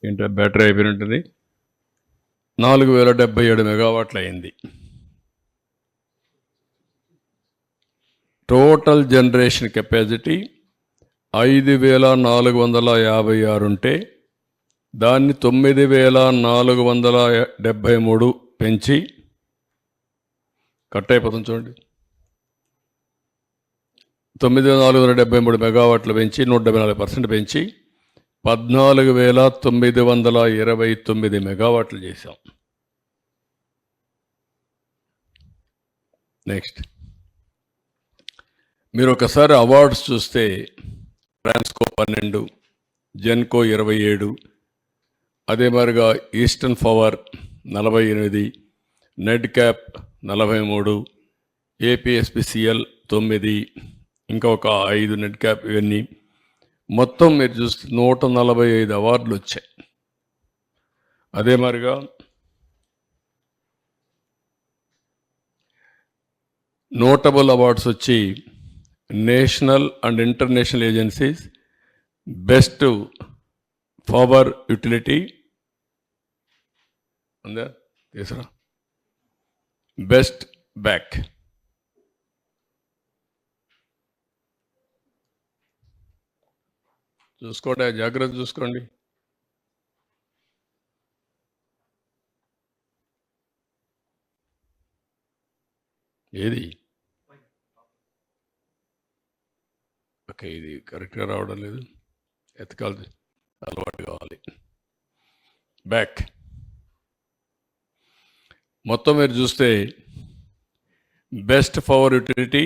ఏంటో బ్యాటరీ అయిపోయినట్టుంది. 4077 మెగావాట్లు అయింది. టోటల్ జనరేషన్ కెపాసిటీ 5456 ఉంటే దాన్ని 9473 పెంచి కట్ అయిపోతుంది చూడండి. 9473 మెగావాట్లు పెంచి 174% పెంచి 14,929 మెగావాట్లు చేశాం. నెక్స్ట్ మీరు ఒకసారి అవార్డ్స్ చూస్తే ట్రాన్స్కో 12, జెన్కో 27, అదే మరిగా ఈస్టర్న్ పవర్ 48, నెడ్ క్యాప్ 43, ఏపీఎస్పిసిఎల్ 9, ఇంకా ఒక 5 నెడ్ క్యాప్, ఇవన్నీ మొత్తం మీరు చూస్తే 145 అవార్డులు వచ్చాయి. అదే మరిగా నోటబుల్ అవార్డ్స్ వచ్చి national and international agencies best power utility ఉందా తీసురా, బెస్ట్ బ్యాక్, చూసుకోండి, జాగ్రత్త చూసుకోండి. ఏది ఓకే, ఇది కరెక్ట్గా రావడం లేదు, ఎతకాలి, అలవాటు కావాలి. బ్యాక్ మొత్తం మీరు చూస్తే బెస్ట్ పవర్ యూటిలిటీ,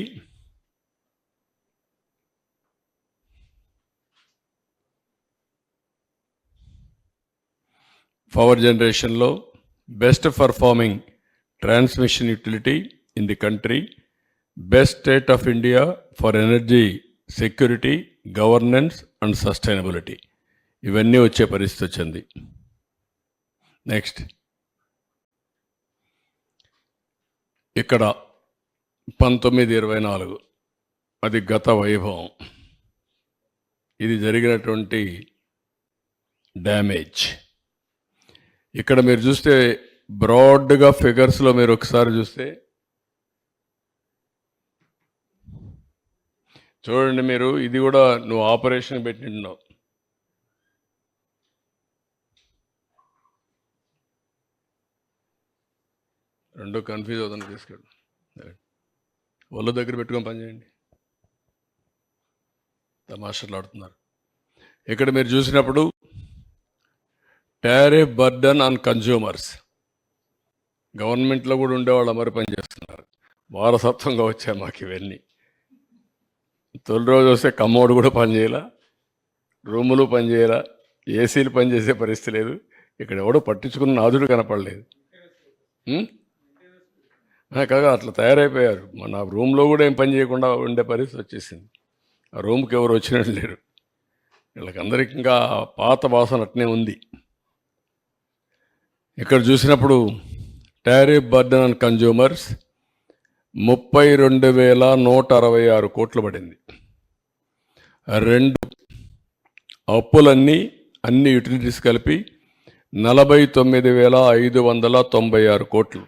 పవర్ జనరేషన్లో best performing transmission utility in the country, best state of India for energy security, governance and sustainability, ఇవన్నీ వచ్చే పరిస్థితి వచ్చింది. నెక్స్ట్ ఇక్కడ 1924 అది గత వైభవం, ఇది జరిగినటువంటి డ్యామేజ్. ఇక్కడ మీరు చూస్తే బ్రాడ్గా ఫిగర్స్లో మీరు ఒకసారి చూస్తే చూడండి, మీరు ఇది కూడా నువ్వు ఆపరేషన్ పెట్టినావు, రెండో కన్ఫ్యూజ్ అవుతుంది, తీసుకెళ్ళి ఒళ్ళ దగ్గర పెట్టుకొని పనిచేయండి, తమాషాలు ఆడుతున్నారు. ఇక్కడ మీరు చూసినప్పుడు టారిఫ్ బర్డన్ ఆన్ కన్జ్యూమర్స్, గవర్నమెంట్లో కూడా ఉండేవాళ్ళు మరి పనిచేస్తున్నారు, వారసత్వంగా వచ్చాయి మాకు ఇవన్నీ. తొలి రోజు వస్తే కమ్మోడు కూడా పనిచేయాల, రూములు పనిచేయాల, ఏసీలు పనిచేసే పరిస్థితి లేదు, ఇక్కడ ఎవడో పట్టించుకున్న నాదుడు కనపడలేదు. కాగా అట్లా తయారైపోయారు. మన రూమ్లో కూడా ఏం పని చేయకుండా ఉండే పరిస్థితి వచ్చేసింది. ఆ రూమ్కి ఎవరు వచ్చినట్టు లేరు, వీళ్ళకందరికీ ఇంకా పాత వాసన అట్నే ఉంది. ఇక్కడ చూసినప్పుడు టారిఫ్ బర్డన్ ఆన్ కన్జ్యూమర్స్ 32,166 కోట్లు పడింది. అప్పులన్నీ అన్ని యూటిలిటీస్ కలిపి 49,596 కోట్లు.